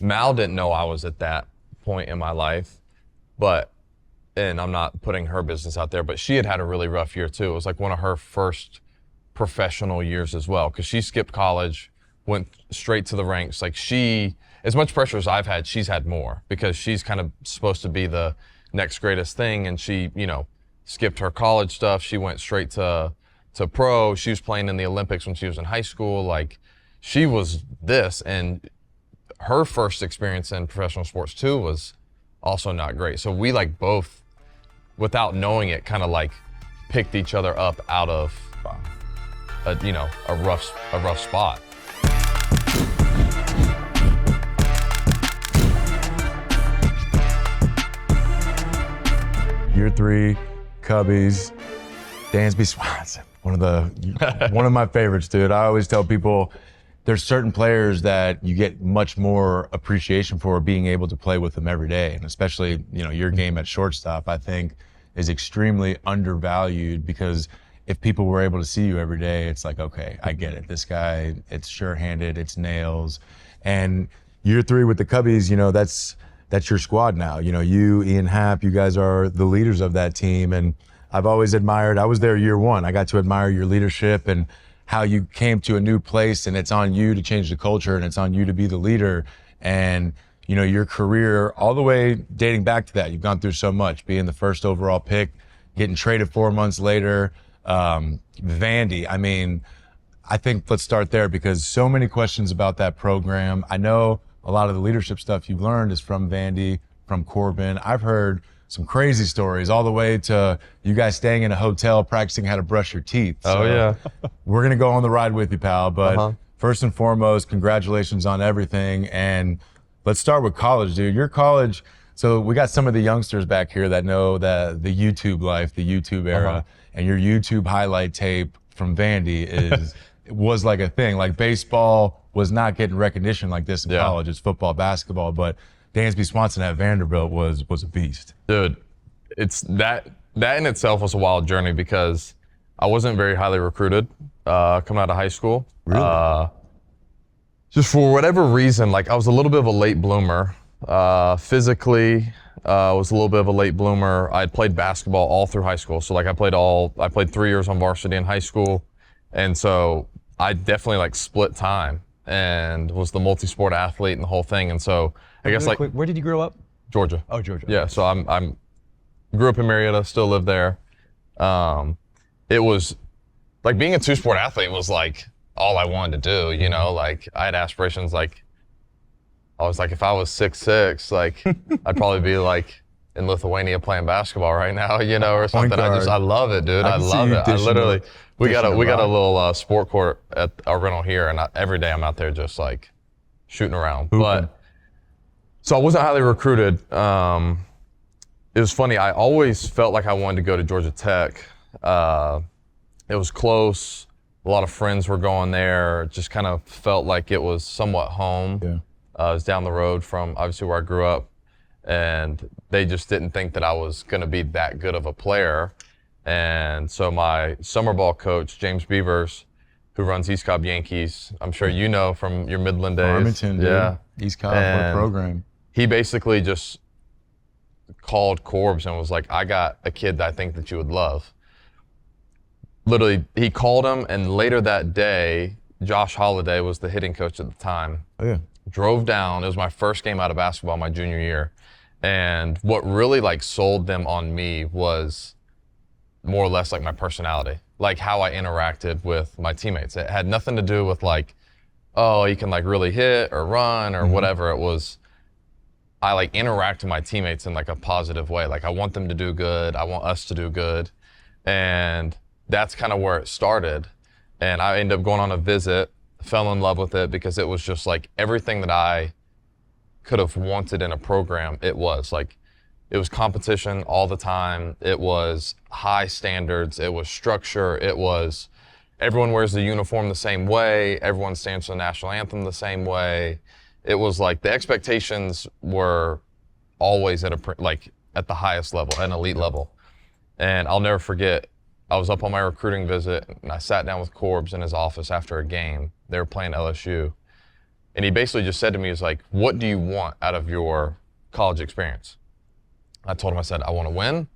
Mal didn't know I was at that point in my life, and I'm not putting her business out there, but she had a really rough year too. It was like one of her first professional years as well, because she skipped college, went straight to the ranks. Like as much pressure as I've had, she's had more, because she's kind of supposed to be the next greatest thing, and she, skipped her college stuff. She went straight to pro. She was playing in the Olympics when she was in high school. Like, she was this, and her first experience in professional sports too was also not great. So we like both, without knowing it, kind of like picked each other up out of a rough spot. Year 3, Cubbies, Dansby Swanson, one of my favorites, dude. I always tell people there's certain players that you get much more appreciation for being able to play with them every day, and especially your game at shortstop, I think, is extremely undervalued, because if people were able to see you every day, it's like, okay, I get it. This guy, it's sure-handed, it's nails. And year 3 with the Cubbies, that's your squad now. You, Ian Happ, you guys are the leaders of that team. And I've always admired, I was there year 1. I got to admire your leadership and how you came to a new place, and it's on you to change the culture, and it's on you to be the leader. And, your career all the way dating back to that, you've gone through so much, being the first overall pick, getting traded 4 months later, Vandy. I mean, I think let's start there, because so many questions about that program. I know a lot of the leadership stuff you've learned is from Vandy, from Corbin. I've heard some crazy stories, all the way to you guys staying in a hotel practicing how to brush your teeth. So yeah. We're going to go on the ride with you, pal. But first and foremost, congratulations on everything. And let's start with college, dude. Your college, so we got some of the youngsters back here that know the YouTube life, the YouTube era, and your YouTube highlight tape from Vandy was like a thing. Like, baseball was not getting recognition like this in college. It's football, basketball, but Dansby Swanson at Vanderbilt was a beast. Dude, it's that in itself was a wild journey, because I wasn't very highly recruited coming out of high school. Really? Just for whatever reason, like, I was a little bit of a late bloomer. Physically, was a little bit of a late bloomer. I had played basketball all through high school. So like I played 3 years on varsity in high school. And so I definitely like split time and was the multi-sport athlete and the whole thing. And so I guess like, where did you grow up? Georgia. Oh, Georgia. Yeah. So I'm grew up in Marietta, still live there. It was like, being a 2-sport athlete was like all I wanted to do, like I had aspirations. Like, I was like, if I was 6'6", like I'd probably be like in Lithuania playing basketball right now, or something. I love it, dude. I love it. I literally, we got a little sport court at our rental here, and every day I'm out there just like shooting around. But so I wasn't highly recruited. It was funny. I always felt like I wanted to go to Georgia Tech. It was close. A lot of friends were going there. Just kind of felt like it was somewhat home. Yeah. It was down the road from obviously where I grew up, and they just didn't think that I was going to be that good of a player. And so my summer ball coach, James Beavers, who runs East Cobb Yankees, I'm sure you know from your Midland days. Farmington, dude. Yeah. East Cobb, what a program. He basically just called Corbs and was like, I got a kid that I think that you would love. Literally, he called him, and later that day, Josh Holliday was the hitting coach at the time. Oh, yeah. Drove down. It was my first game out of basketball my junior year. And what really like sold them on me was more or less like my personality, like how I interacted with my teammates. It had nothing to do with like, oh, you can like really hit or run or whatever. It was, I like interact with my teammates in like a positive way. Like, I want them to do good. I want us to do good. And that's kind of where it started. And I ended up going on a visit, fell in love with it, because it was just like everything that I could have wanted in a program. It was competition all the time. It was high standards. It was structure. It was everyone wears the uniform the same way. Everyone stands for the national anthem the same way. It was like the expectations were always at the highest level, an elite level. And I'll never forget, I was up on my recruiting visit, and I sat down with Corbs in his office after a game. They were playing LSU. And he basically just said to me, he's like, what do you want out of your college experience? I told him, I said, I want to win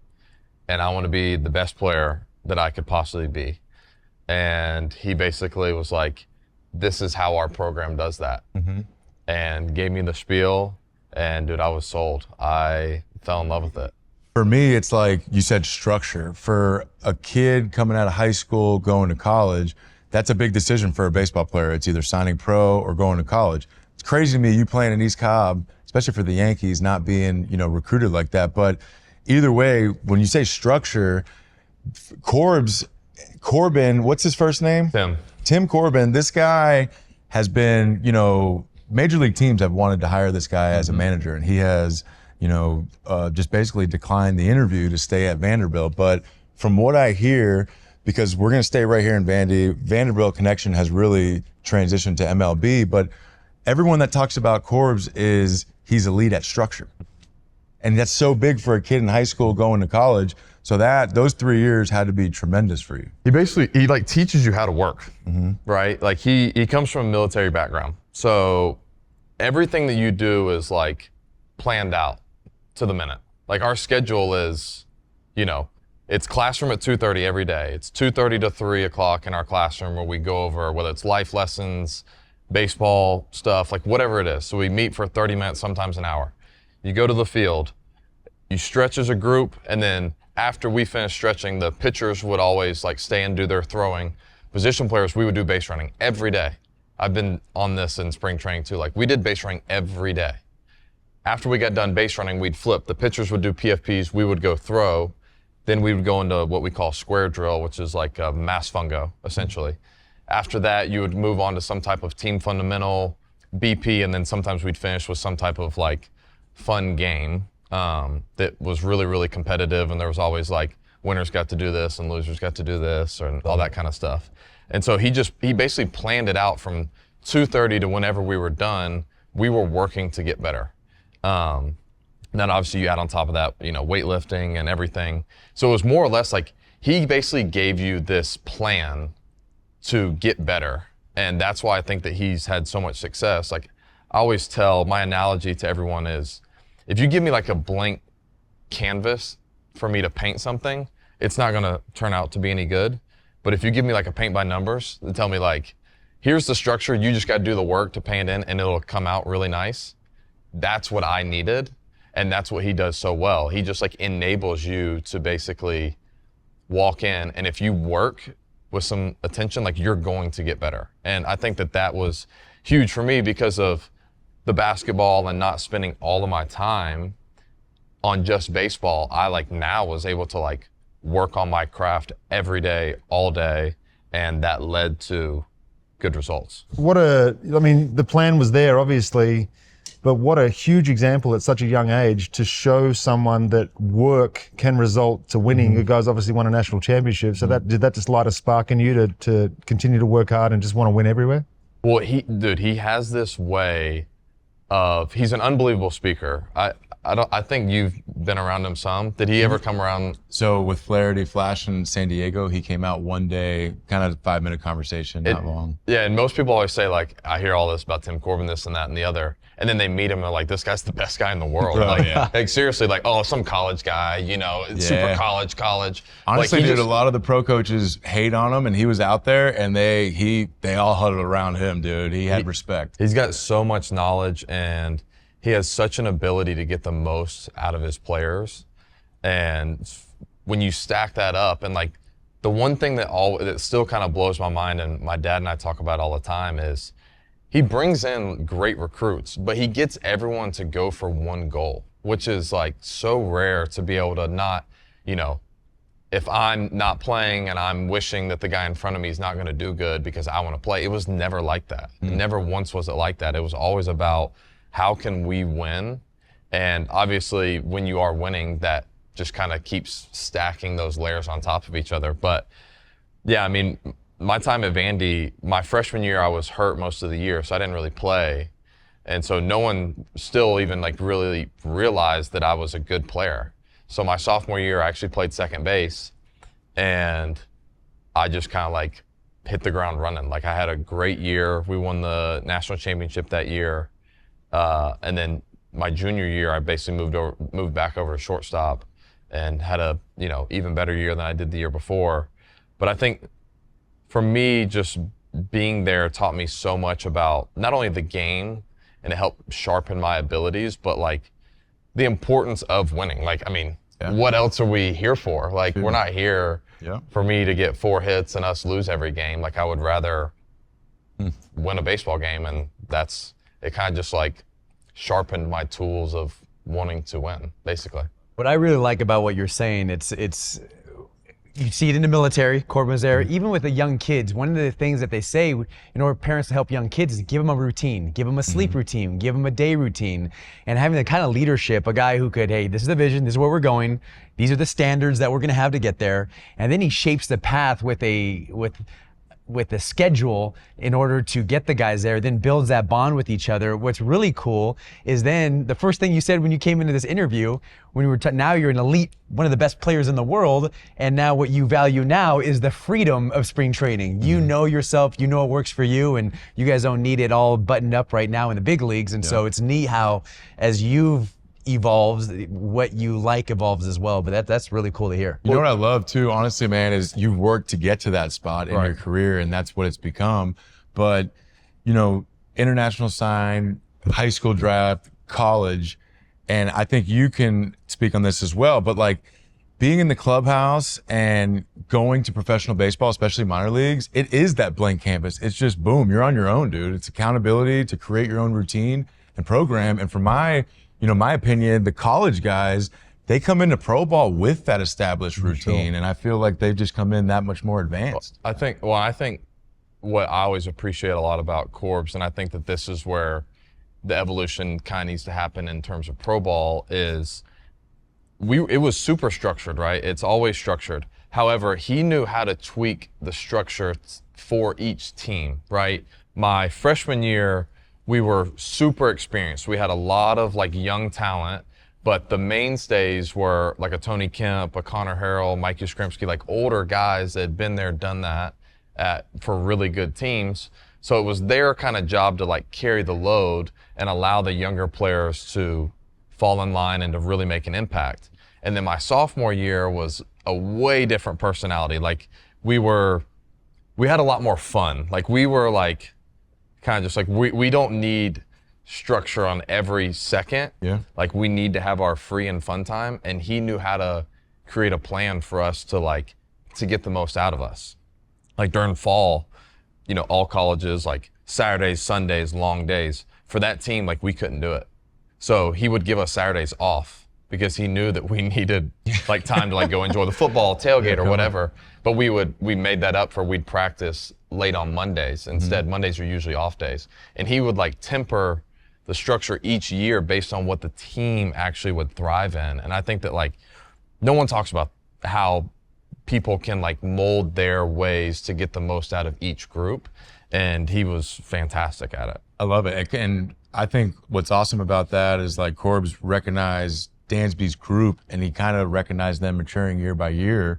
and I want to be the best player that I could possibly be. And he basically was like, this is how our program does that. And gave me the spiel, and dude, I was sold. I fell in love with it. For me, it's like you said, structure. For a kid coming out of high school, going to college, that's a big decision for a baseball player. It's either signing pro or going to college. It's crazy to me, you playing in East Cobb, especially for the Yankees, not being, recruited like that. But either way, when you say structure, Corbin, what's his first name? Tim Corbin. This guy has been, major league teams have wanted to hire this guy as a manager, and he has, just basically declined the interview to stay at Vanderbilt. But from what I hear, because we're going to stay right here in Vandy, Vanderbilt connection has really transitioned to MLB, but everyone that talks about Corbs is he's elite at structure. And that's so big for a kid in high school going to college. So those 3 years had to be tremendous for you. He teaches you how to work, right? Like he comes from a military background. So everything that you do is like planned out to the minute. Like our schedule is, it's classroom at 2:30 every day. It's 2:30 to 3 o'clock in our classroom where we go over whether it's life lessons, baseball stuff, like whatever it is. So we meet for 30 minutes, sometimes an hour. You go to the field, you stretch as a group, and then after we finish stretching, the pitchers would always like stay and do their throwing. Position players, we would do base running every day. I've been on this in spring training too. Like we did base running every day. After we got done base running, we'd flip. The pitchers would do PFPs, we would go throw. Then we would go into what we call square drill, which is like a mass fungo, essentially. After that, you would move on to some type of team fundamental, BP, and then sometimes we'd finish with some type of like fun game that was really, really competitive, and there was always like winners got to do this and losers got to do this and all that kind of stuff. And so he basically planned it out from 2:30 to whenever we were done, we were working to get better. And then obviously you add on top of that, weightlifting and everything. So it was more or less like he basically gave you this plan to get better. And that's why I think that he's had so much success. Like I always tell, my analogy to everyone is, if you give me like a blank canvas for me to paint something, it's not gonna turn out to be any good. But if you give me like a paint by numbers and tell me like, here's the structure, you just gotta do the work to paint in and it'll come out really nice. That's what I needed. And that's what he does so well. He just like enables you to basically walk in, and if you work with some attention, like you're going to get better. And I think that was huge for me because of the basketball and not spending all of my time on just baseball. I now was able to work on my craft every day, all day, and that led to good results. The plan was there, obviously, but what a huge example at such a young age to show someone that work can result to winning. You guys obviously won a national championship, so did that just light a spark in you to continue to work hard and just want to win everywhere? Well, he has this way of, he's an unbelievable speaker. I think you've been around him some. Did he ever come around? So with Flaherty Flash in San Diego, he came out one day, kind of 5-minute conversation, not long. Yeah, and most people always say I hear all this about Tim Corbin, this and that and the other, and then they meet him and they're like, this guy's the best guy in the world. Seriously, some college guy, super college. Honestly, dude, a lot of the pro coaches hate on him, and he was out there, and they all huddled around him, dude. He had respect. He's got so much knowledge, and he has such an ability to get the most out of his players. And when you stack that up, and the one thing that still kind of blows my mind, and my dad and I talk about all the time, is he brings in great recruits, but he gets everyone to go for one goal, which is so rare to be able to not, if I'm not playing and I'm wishing that the guy in front of me is not going to do good because I want to play. It was never like that. Never once was it like that. It was always about, how can we win? And obviously when you are winning, that just kind of keeps stacking those layers on top of each other. But yeah, my time at Vandy, my freshman year, I was hurt most of the year, so I didn't really play. And so no one still even really realized that I was a good player. So my sophomore year, I actually played second base, and I just kind of hit the ground running. Like I had a great year. We won the national championship that year. And then my junior year, I basically moved back over to shortstop and had a, even better year than I did the year before. But I think for me, just being there taught me so much about not only the game, and it helped sharpen my abilities, but like the importance of winning. Like, I mean, what else are we here for? Like, we're not here for me to get 4 hits and us lose every game. Like, I would rather win a baseball game, and it kind of just like sharpened my tools of wanting to win, basically. What I really like about what you're saying, it's you see it in the military. Corbin was there. Even with the young kids, one of the things that they say in order for parents to help young kids is give them a routine, give them a sleep routine, give them a day routine, and having the kind of leadership, a guy who could, hey, this is the vision, this is where we're going, these are the standards that we're going to have to get there, and then he shapes the path with the schedule in order to get the guys there, then builds that bond with each other. What's really cool is then the first thing you said when you came into this interview, when you were now you're an elite, one of the best players in the world, and now what you value now is the freedom of spring training. You know yourself, you know what works for you, and you guys don't need it all buttoned up right now in the big leagues. And so it's neat how as you've evolves, what you like evolves as well. But that's really cool to hear. You know what I love too, honestly, man, is you've worked to get to that spot in your career, and that's what it's become. But, international sign, high school draft, college, and I think you can speak on this as well, but like being in the clubhouse and going to professional baseball, especially minor leagues, it is that blank canvas. It's just boom, you're on your own, dude. It's accountability to create your own routine and program. And for my opinion, the college guys, they come into pro ball with that established routine, and I feel like they've just come in that much more advanced. I think what I always appreciate a lot about Corbs, and I think that this is where the evolution kind of needs to happen in terms of pro ball, is it was super structured, right? It's always structured. However, he knew how to tweak the structure for each team, right? My freshman year, we were super experienced. We had a lot of like young talent, but the mainstays were like a Tony Kemp, a Connor Harrell, Mike Yastrzemski, like older guys that had been there, done that for really good teams. So it was their kind of job to like carry the load and allow the younger players to fall in line and to really make an impact. And then my sophomore year was a way different personality. Like we had a lot more fun. Like we were like, kind of just like, we don't need structure on every second. Yeah. Like we need to have our free and fun time. And he knew how to create a plan for us to get the most out of us. Like during fall, all colleges, like Saturdays, Sundays, long days. For that team, like we couldn't do it. So he would give us Saturdays off because he knew that we needed like time to like go enjoy the football, tailgate or whatever. But we made that up for we'd practice late on Mondays. Instead, Mondays are usually off days. And he would like temper the structure each year based on what the team actually would thrive in. And I think that like no one talks about how people can like mold their ways to get the most out of each group. And he was fantastic at it. I love it. And I think what's awesome about that is like Corbs recognized Dansby's group, and he kind of recognized them maturing year by year.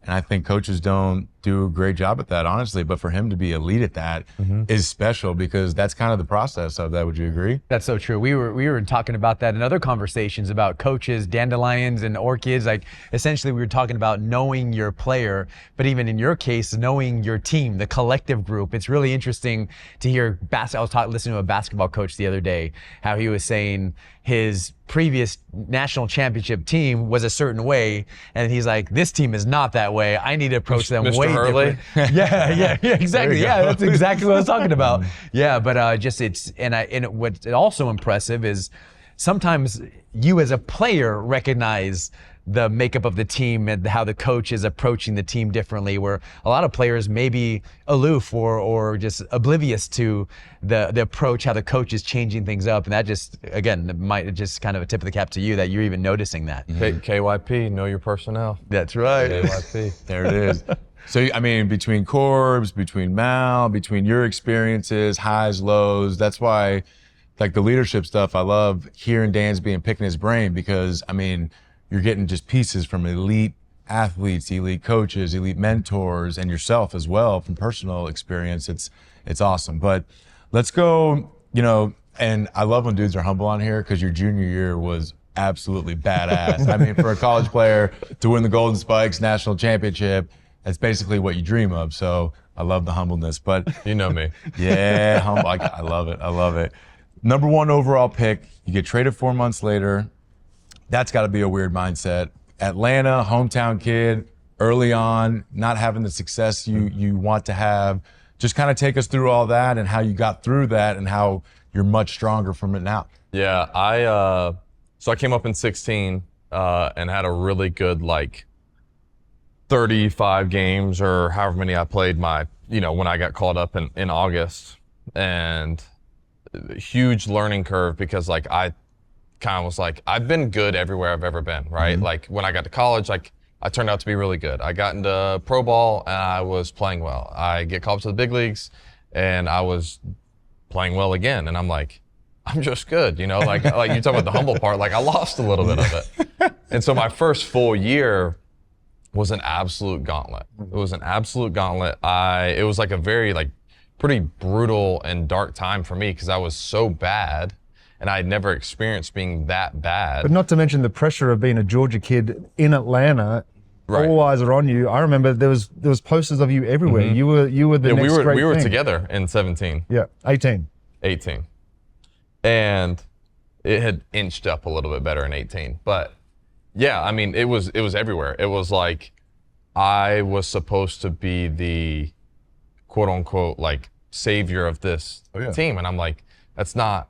And I think coaches don't do a great job at that, honestly. But for him to be elite at that is special, because that's kind of the process of that. Would you agree? That's so true. We were talking about that in other conversations about coaches, dandelions and orchids. Like essentially we were talking about knowing your player, but even in your case, knowing your team, the collective group. It's really interesting to hear I was listening to a basketball coach the other day, how he was saying his previous national championship team was a certain way, and he's like, this team is not that way. I need to approach them Mr. way Hurley. different. Yeah, exactly. Yeah, that's exactly what I was talking about. Yeah, but what's also impressive is sometimes you as a player recognize the makeup of the team and how the coach is approaching the team differently, where a lot of players may be aloof or just oblivious to the approach, how the coach is changing things up. And that just, again, might just kind of a tip of the cap to you that you're even noticing that. KYP, know your personnel. That's right. KYP. There it is. So, I mean, between Corbs, between Mal, between your experiences, highs, lows, that's why, like the leadership stuff, I love hearing Dansby and picking his brain, because, I mean, you're getting just pieces from elite athletes, elite coaches, elite mentors, and yourself as well from personal experience. It's awesome. But let's go, and I love when dudes are humble on here because your junior year was absolutely badass. I mean, for a college player to win the Golden Spikes national championship, that's basically what you dream of. So I love the humbleness. But You know me. yeah, humble. I love it. I love it. Number 1 overall pick. You get traded 4 months later. That's got to be a weird mindset. Atlanta, hometown kid, early on, not having the success you want to have. Just kind of take us through all that and how you got through that and how you're much stronger from it now. Yeah, so I came up in 16 and had a really good 35 games or however many I played when I got called up in August, and huge learning curve because I kind of was I've been good everywhere I've ever been, right? Mm-hmm. When I got to college, I turned out to be really good. I got into pro ball and I was playing well. I get called up to the big leagues and I was playing well again. And I'm I'm just good, like you talk about the humble part, I lost a little bit of it. And so my first full year was an absolute gauntlet. It was an absolute gauntlet. It was a very pretty brutal and dark time for me because I was so bad and I had never experienced being that bad. But not to mention the pressure of being a Georgia kid in Atlanta. Right. All eyes are on you. I remember there was posters of you everywhere. Mm-hmm. You were the next great we were thing. together in 17. Yeah, 18. 18. And it had inched up a little bit better in 18. But yeah, I mean, it was everywhere. It was I was supposed to be the quote unquote savior of this team. And I'm that's not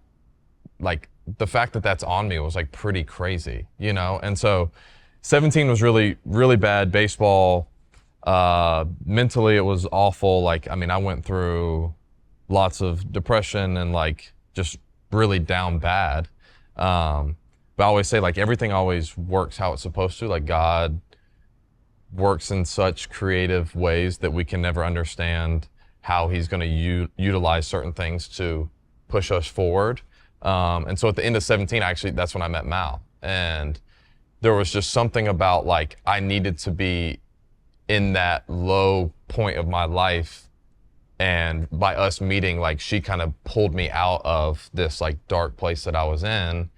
the fact that that's on me was pretty crazy, And so 17 was really, really bad. Baseball, mentally it was awful. I went through lots of depression and just really down bad. But I always say everything always works how it's supposed to. God works in such creative ways that we can never understand how he's going to utilize certain things to push us forward. And so at the end of 17, that's when I met Mal. And there was just something about I needed to be in that low point of my life. And by us meeting, she kind of pulled me out of this dark place that I was in.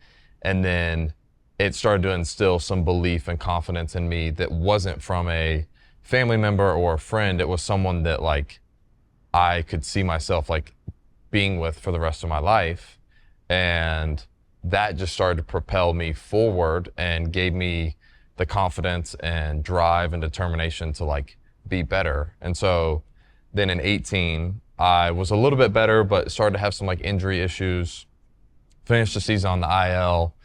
And then it started to instill some belief and confidence in me that wasn't from a family member or a friend. It was someone that I could see myself being with for the rest of my life. And that just started to propel me forward and gave me the confidence and drive and determination to be better. And so then in 18, I was a little bit better, but started to have some injury issues, finished the season on the IL,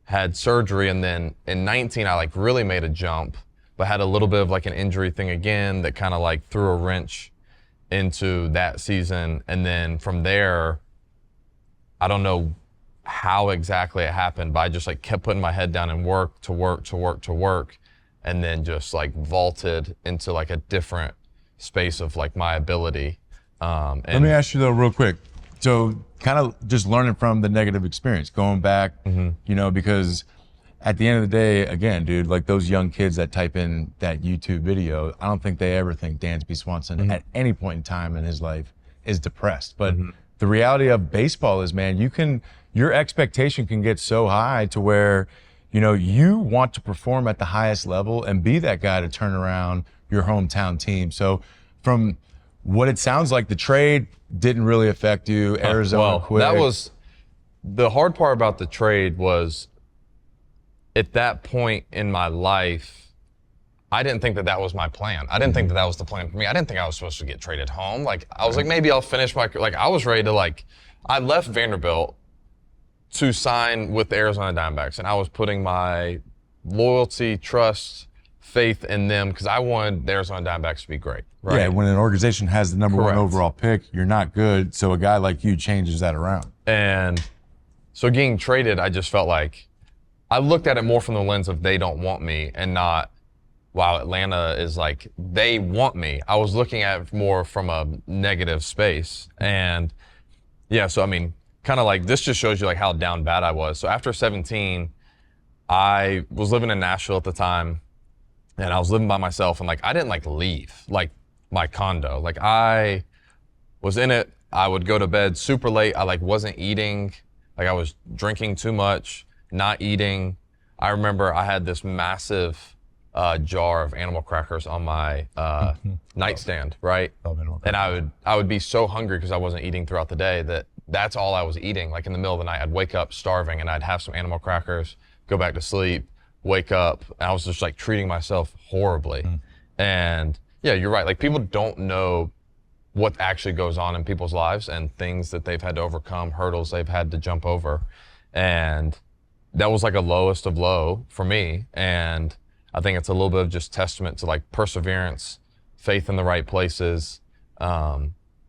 had surgery. And then in 19, I really made a jump, but had a little bit of an injury thing again that kind of threw a wrench into that season. And then from there, I don't know how exactly it happened, but I just kept putting my head down and work, and then just vaulted into a different space of my ability. And Let me ask you though real quick. So kind of just learning from the negative experience, going back, because at the end of the day, again, dude, those young kids that type in that YouTube video, I don't think they ever think Dansby Swanson at any point in time in his life is depressed. But the reality of baseball is, man, your expectation can get so high to where, you want to perform at the highest level and be that guy to turn around your hometown team. So from what it sounds like, the trade didn't really affect you. Arizona quit. That was the hard part about the trade was at that point in my life, I didn't think that was my plan. I didn't think that was the plan for me. I didn't think I was supposed to get traded home. I was maybe I'll finish my, I was ready to I left Vanderbilt to sign with the Arizona Diamondbacks, and I was putting my loyalty, trust, faith in them because I wanted the Arizona Diamondbacks to be great. Right? Yeah, when an organization has the number Correct. one overall pick, you're not good. So a guy like you changes that around. And so getting traded, I just felt I looked at it more from the lens of they don't want me and not, wow, Atlanta is they want me. I was looking at it more from a negative space. And yeah, so I mean, kind of this just shows you how down bad I was. So after 17, I was living in Nashville at the time, and I was living by myself, and like I didn't like leave like my condo. Like I was in it. I would go to bed super late. I like wasn't eating. Like I was drinking too much, not eating. I remember I had this massive jar of animal crackers on my nightstand, right? And I would be so hungry because I wasn't eating throughout the day that's all I was eating. Like in the middle of the night, I'd wake up starving and I'd have some animal crackers, go back to sleep, wake up, and I was just like treating myself horribly. And yeah, you're right. Like people don't know what actually goes on in people's lives and things that they've had to overcome, hurdles they've had to jump over. And that was like a lowest of low for me. And I think it's a little bit of just testament to like perseverance, faith in the right places,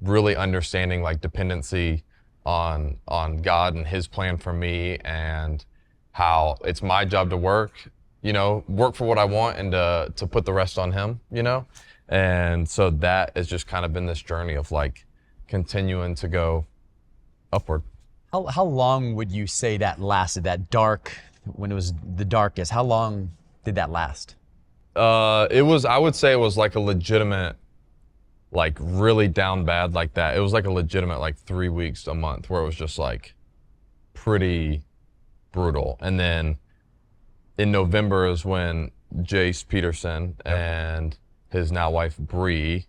really understanding like dependency on God and his plan for me, and how it's my job to work for what I want and to put the rest on him, And so that has just kind of been this journey of like continuing to go upward. How long would you say that lasted, that dark, when it was the darkest? How long did that last? I would say it was like a legitimate, like really down bad like that. It was like a legitimate like 3 weeks, a month, where it was just like pretty brutal. And then in November is when Jace Peterson and his now wife Bree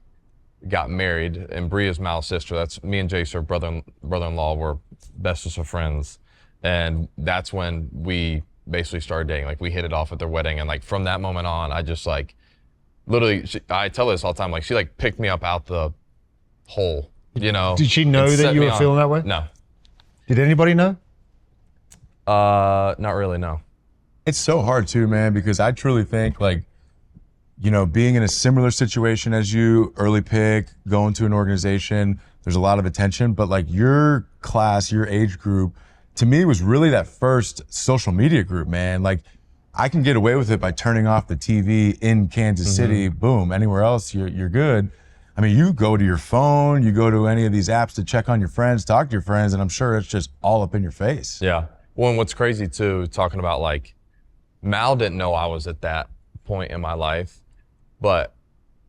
got married, and Bree is Mal's sister. That's me and Jace are brother-in-law. We're bestest of friends, and that's when we basically started dating. Like we hit it off at their wedding, and like from that moment on, I just like literally. I tell her this all the time. Like she like picked me up out the hole. Did she know that you were feeling that way? No. Did anybody know? Not really. No. It's so hard too, man, because I truly think like, being in a similar situation as you, early pick, going to an organization, there's a lot of attention, but like your class, your age group, to me was really that first social media group, man. Like I can get away with it by turning off the TV in Kansas City, boom, anywhere else you're good. I mean, you go to your phone, you go to any of these apps to check on your friends, talk to your friends, and I'm sure it's just all up in your face. Yeah. Well, and what's crazy too, talking about like, Mal didn't know I was at that point in my life,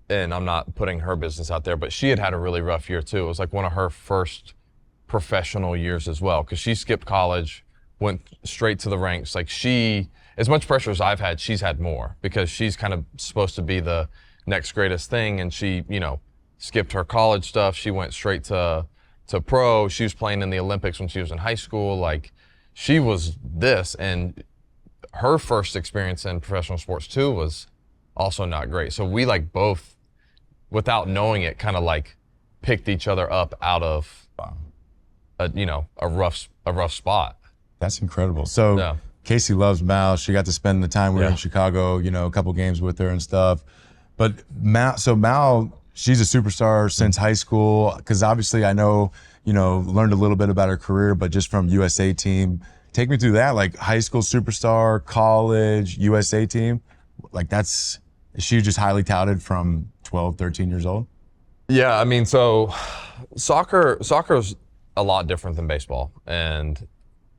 and I'm not putting her business out there, but she had a really rough year too. It was like one of her first professional years as well, because she skipped college, went straight to the ranks. Like as much pressure as I've had, she's had more, because she's kind of supposed to be the next greatest thing, and she, skipped her college stuff. She went straight to pro. She was playing in the Olympics when she was in high school. Like she was this, and her first experience in professional sports too was also not great. So we like both, without knowing it, kind of like picked each other up out of a rough spot. That's incredible. So yeah. Casey loves Mal. She got to spend the time we were in Chicago, a couple games with her and stuff. But Mal, she's a superstar since high school, because obviously I know, learned a little bit about her career, but just from USA team. Take me through that, like high school superstar, college, USA team. Like is she just highly touted from 12, 13 years old? Yeah, I mean, so soccer's a lot different than baseball. And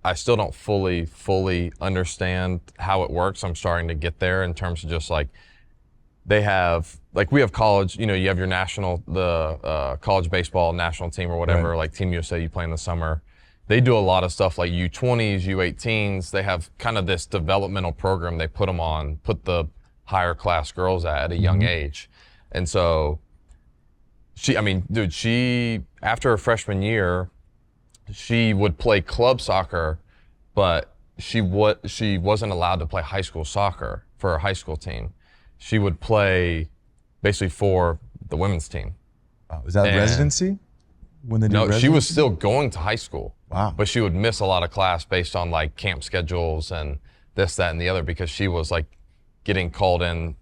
I still don't fully understand how it works. I'm starting to get there in terms of just like, we have college, you have your college baseball national team or whatever, like Team USA, you play in the summer. They do a lot of stuff like U20s, U18s. They have kind of this developmental program they put the higher class girls at a young age. And so she, after her freshman year, she would play club soccer, but she wasn't allowed to play high school soccer for her high school team. She would play basically for the women's team. Wow. Is that residency? When they do residency? She was still going to high school. Wow. But she would miss a lot of class based on like camp schedules and this, that, and the other, because she was like getting called in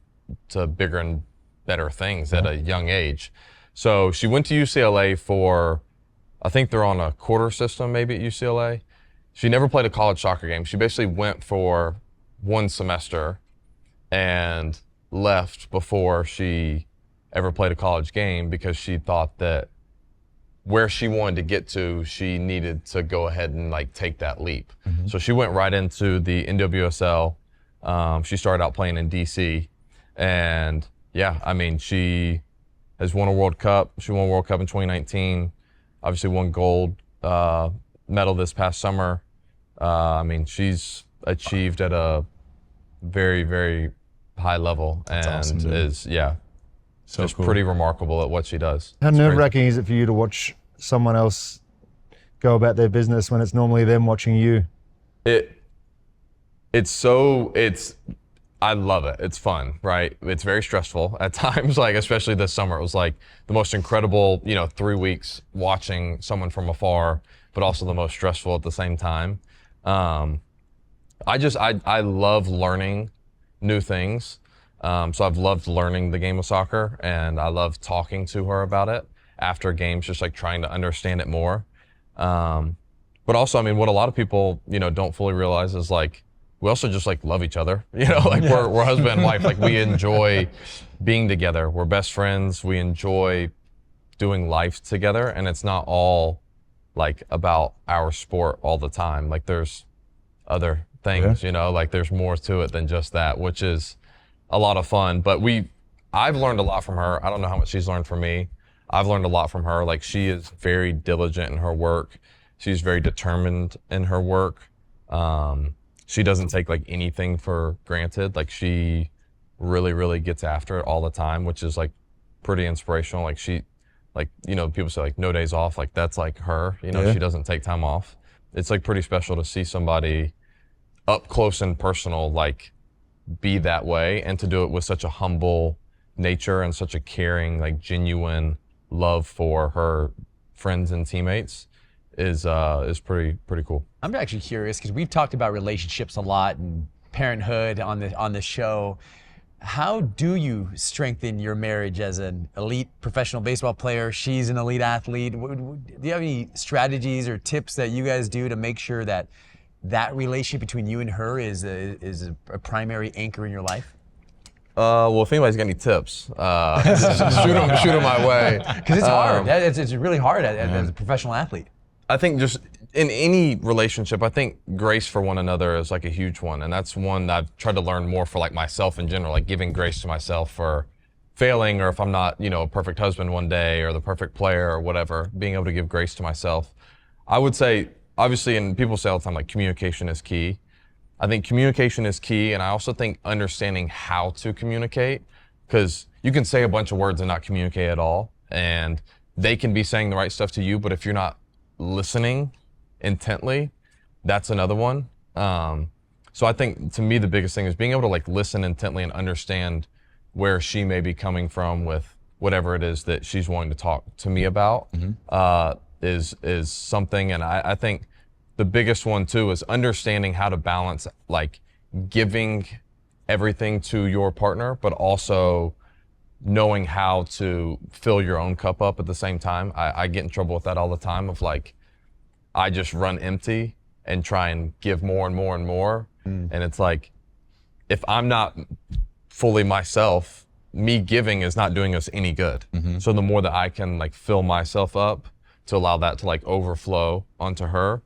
to bigger and better things at a young age. So she went to UCLA for, I think they're on a quarter system maybe at UCLA. She never played a college soccer game. She basically went for one semester and left before she ever played a college game, because she thought that where she wanted to get to, she needed to go ahead and like take that leap. So she went right into the NWSL. She started out playing in DC. And yeah, I mean, she has won a World Cup. She won a World Cup in 2019. Obviously won gold medal this past summer. I mean, she's achieved at a very, very high level, and awesome, dude. is So just cool. pretty remarkable at what she does. How It's crazy. nerve-wracking is it for you to watch someone else go about their business when it's normally them watching you? I love it. It's fun, right? It's very stressful at times, like especially this summer. It was like the most incredible, 3 weeks watching someone from afar, but also the most stressful at the same time. I love learning new things. So I've loved learning the game of soccer, and I love talking to her about it after games, just like trying to understand it more. But also, I mean, what a lot of people, don't fully realize is like, we also just like love each other, like we're husband and wife. Like we enjoy being together. We're best friends. We enjoy doing life together, and it's not all like about our sport all the time. Like there's other things, like there's more to it than just that, which is a lot of fun. But I've learned a lot from her. I don't know how much she's learned from me. I've learned a lot from her. Like she is very diligent in her work. She's very determined in her work. She doesn't take like anything for granted. Like she really, really gets after it all the time, which is like pretty inspirational. Like people say like no days off. Like that's like her, she doesn't take time off. It's like pretty special to see somebody up close and personal, like be that way, and to do it with such a humble nature and such a caring, like genuine love for her friends and teammates is pretty cool. I'm actually curious because we've talked about relationships a lot and parenthood on the show. How do you strengthen your marriage as an elite professional baseball player? She's an elite athlete. Do you have any strategies or tips that you guys do to make sure that relationship between you and her is a primary anchor in your life? Well, if anybody's got any tips, shoot them my way. Because it's hard. It's really hard as a professional athlete. I think just in any relationship, I think grace for one another is like a huge one. And that's one that I've tried to learn more for like myself in general, like giving grace to myself for failing, or if I'm not, a perfect husband one day or the perfect player or whatever, being able to give grace to myself. I would say, obviously, and people say all the time, like communication is key. I think communication is key. And I also think understanding how to communicate, because you can say a bunch of words and not communicate at all. And they can be saying the right stuff to you, but if you're not listening intently, that's another one. So I think to me the biggest thing is being able to like listen intently and understand where she may be coming from with whatever it is that she's wanting to talk to me about. Is something. And I think the biggest one too is understanding how to balance like giving everything to your partner, but also knowing how to fill your own cup up at the same time. I get in trouble with that all the time of like, I just run empty and try and give more and more and more. And it's like, if I'm not fully myself, me giving is not doing us any good. So the more that I can like fill myself up to allow that to like overflow onto her,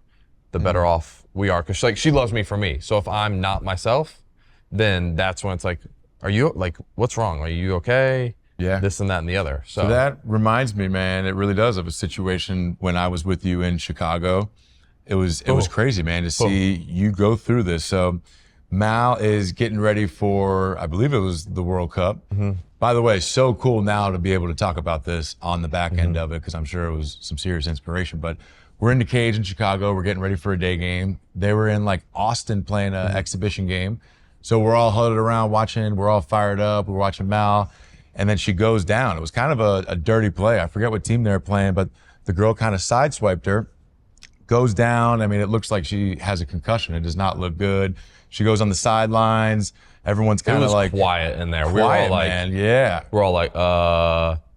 the better off we are. Cause like she loves me for me. So if I'm not myself, then that's when it's like, are you like, what's wrong? Are you okay? Yeah. This and that and the other. So that reminds me, man, it really does, of a situation when I was with you in Chicago. It was crazy, man, to see you go through this. So Mal is getting ready for, I believe it was the World Cup. By the way, so cool now to be able to talk about this on the back end of it, because I'm sure it was some serious inspiration. But we're in the cage in Chicago. We're getting ready for a day game. They were in like Austin playing an exhibition game. So we're all huddled around watching. We're all fired up. We're watching Mal. And then she goes down. It was kind of a dirty play. I forget what team they were playing, but the girl kind of sideswiped her, goes down. I mean, it looks like she has a concussion. It does not look good. She goes on the sidelines. Everyone's kind of like quiet in there. Quiet, we were all like, man. Yeah. We're all like,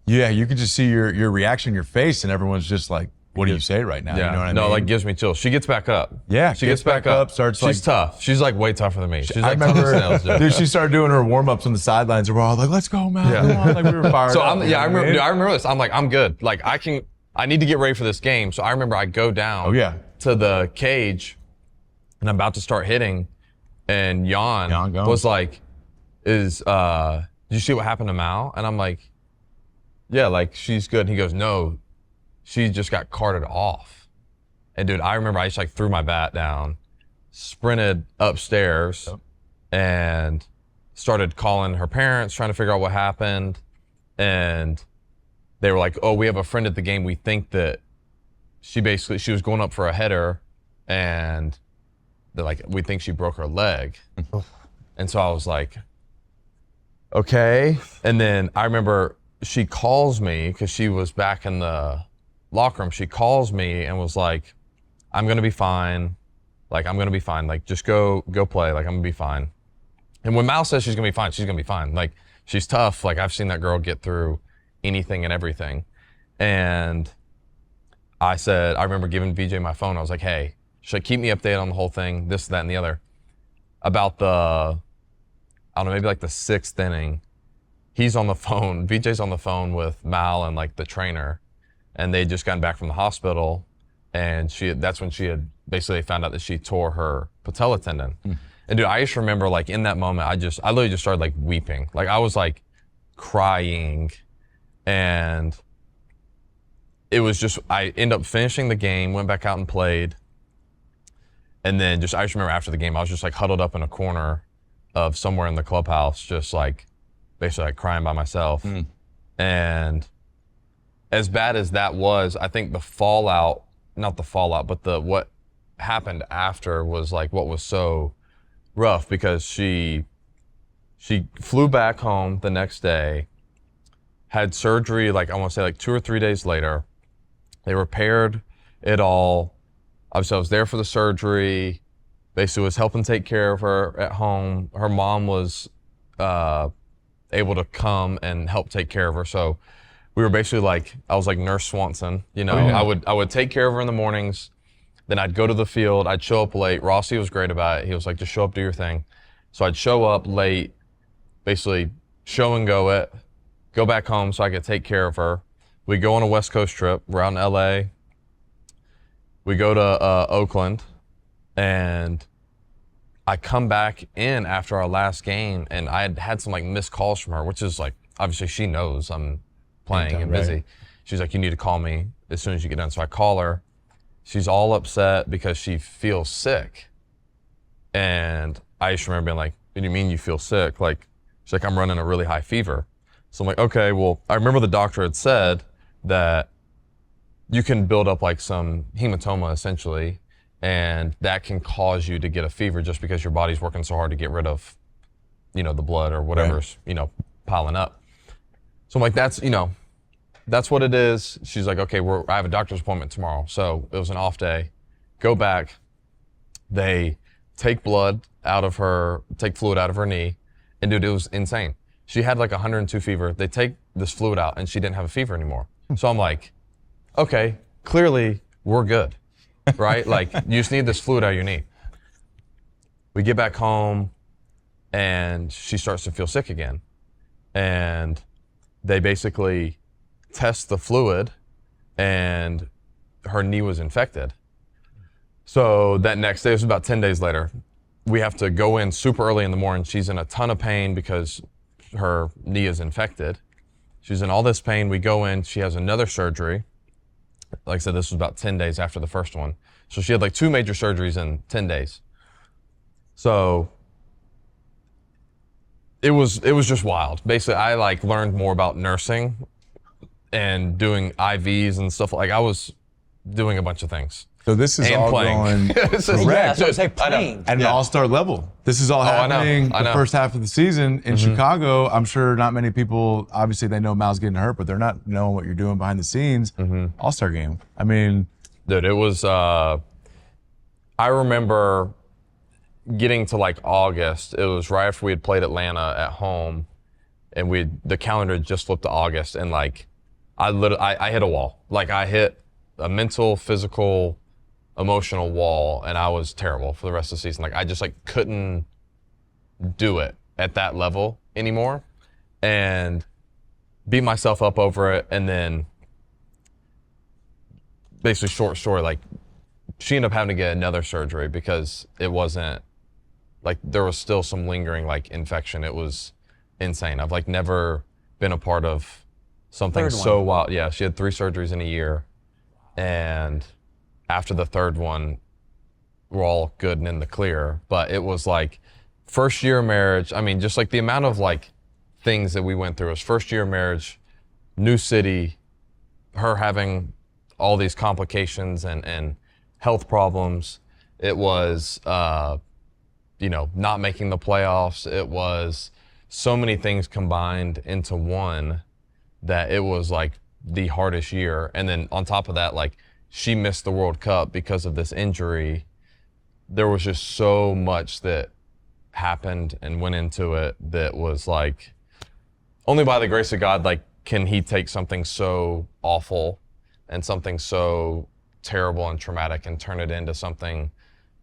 Yeah, you can just see your reaction in your face, and everyone's just like, what do you say right now? yeah. You know what I mean? No, like gives me chills. She gets back up. Yeah, She gets back up. starts She's like, tough. She's like way tougher than me. She's I like tough as remember, nails, dude. dude, she started doing her warm-ups on the sidelines, and we're all like, let's go, Mal. Yeah. Come on. Like, we were fired So up. I remember this. I'm like, I'm good. Like I need to get ready for this game. So I remember I go down to the cage and I'm about to start hitting, and Jan going. was like, did you see what happened to Mal? And I'm like, yeah, like she's good. And he goes, no, she just got carted off. And dude, I remember I just like threw my bat down, sprinted upstairs and started calling her parents, trying to figure out what happened. And they were like, oh, we have a friend at the game. We think that she was going up for a header and they're like, we think she broke her leg. And so I was like, okay. And then I remember she calls me because she was back in the locker room. She calls me and was like, I'm going to be fine. Like, I'm going to be fine. Like, just go play. Like, I'm going to be fine. And when Mal says she's going to be fine, she's going to be fine. Like, she's tough. Like, I've seen that girl get through anything and everything. And I remember giving VJ my phone. I was like, hey, should I keep me updated on the whole thing? This, that, and the other. About I don't know, maybe like the 6th inning, he's on the phone, VJ's on the phone with Mal and like the trainer, and they just gotten back from the hospital, and that's when she had basically found out that she tore her patella tendon. And dude, I just remember like in that moment, I literally just started like weeping. Like I was like crying, and it was just, I ended up finishing the game, went back out and played. And then I just remember after the game, I was just like huddled up in a corner of somewhere in the clubhouse, just like basically like crying by myself. And as bad as that was, I think not the fallout, but what happened after was like what was so rough, because she flew back home the next day, had surgery, like I want to say like 2 or 3 days later. They repaired it all. Obviously, I was there for the surgery, basically was helping take care of her at home. Her mom was able to come and help take care of her. So we were basically like, I was like Nurse Swanson, you know. I would take care of her in the mornings, then I'd go to the field, I'd show up late. Rossi was great about it. He was like, just show up, do your thing. So I'd show up late, basically show and go it, go back home so I could take care of her. We go on a West Coast trip, we're out in LA. We go to Oakland, and I come back in after our last game, and I had some like missed calls from her, which is like, obviously she knows I'm playing and busy. Right. She's like, you need to call me as soon as you get done. So I call her. She's all upset because she feels sick. And I just remember being like, what do you mean you feel sick? Like, she's like, I'm running a really high fever. So I'm like, okay, well, I remember the doctor had said that you can build up like some hematoma essentially, and that can cause you to get a fever just because your body's working so hard to get rid of, you know, the blood or whatever's, you know, piling up. So I'm like, that's what it is. She's like, okay, I have a doctor's appointment tomorrow. So it was an off day. Go back. They take fluid out of her knee. And dude, it was insane. She had like 102 fever. They take this fluid out and she didn't have a fever anymore. So I'm like, okay, clearly we're good, right? Like, you just need this fluid out of your knee. We get back home and she starts to feel sick again. And they basically test the fluid and her knee was infected. So that next day, it was about 10 days later, we have to go in super early in the morning. She's in a ton of pain because her knee is infected. She's in all this pain. We go in, she has another surgery. Like I said, this was about 10 days after the first one. So she had like 2 major surgeries in 10 days. So it was just wild. Basically, I like learned more about nursing and doing IVs and stuff. Like I was doing a bunch of things. So this is all playing. going correct. Yeah, so it's like playing. At an all-star level. This is all happening I know. the first half of the season in Chicago. I'm sure not many people, obviously they know Mal's getting hurt, but they're not knowing what you're doing behind the scenes. All-star game. I mean. Dude, it was, I remember getting to like August. It was right after we had played Atlanta at home, and the calendar had just flipped to August, and like, I hit a wall. Like I hit a mental, physical, emotional wall, and I was terrible for the rest of the season. Like I just like couldn't do it at that level anymore, and beat myself up over it. And then basically, short story, like she ended up having to get another surgery because it wasn't like, there was still some lingering like infection. It was insane. I've like never been a part of something Third so one. wild. Yeah, she had 3 surgeries in a year, and after the third one, we're all good and in the clear. But it was like first year of marriage. I mean, just like the amount of like things that we went through. It was first year of marriage, new city, her having all these complications and health problems. It was, you know, not making the playoffs. It was so many things combined into one that it was like the hardest year. And then on top of that, like she missed the World Cup because of this injury. There was just so much that happened and went into it that was like, only by the grace of God, like, can he take something so awful and something so terrible and traumatic and turn it into something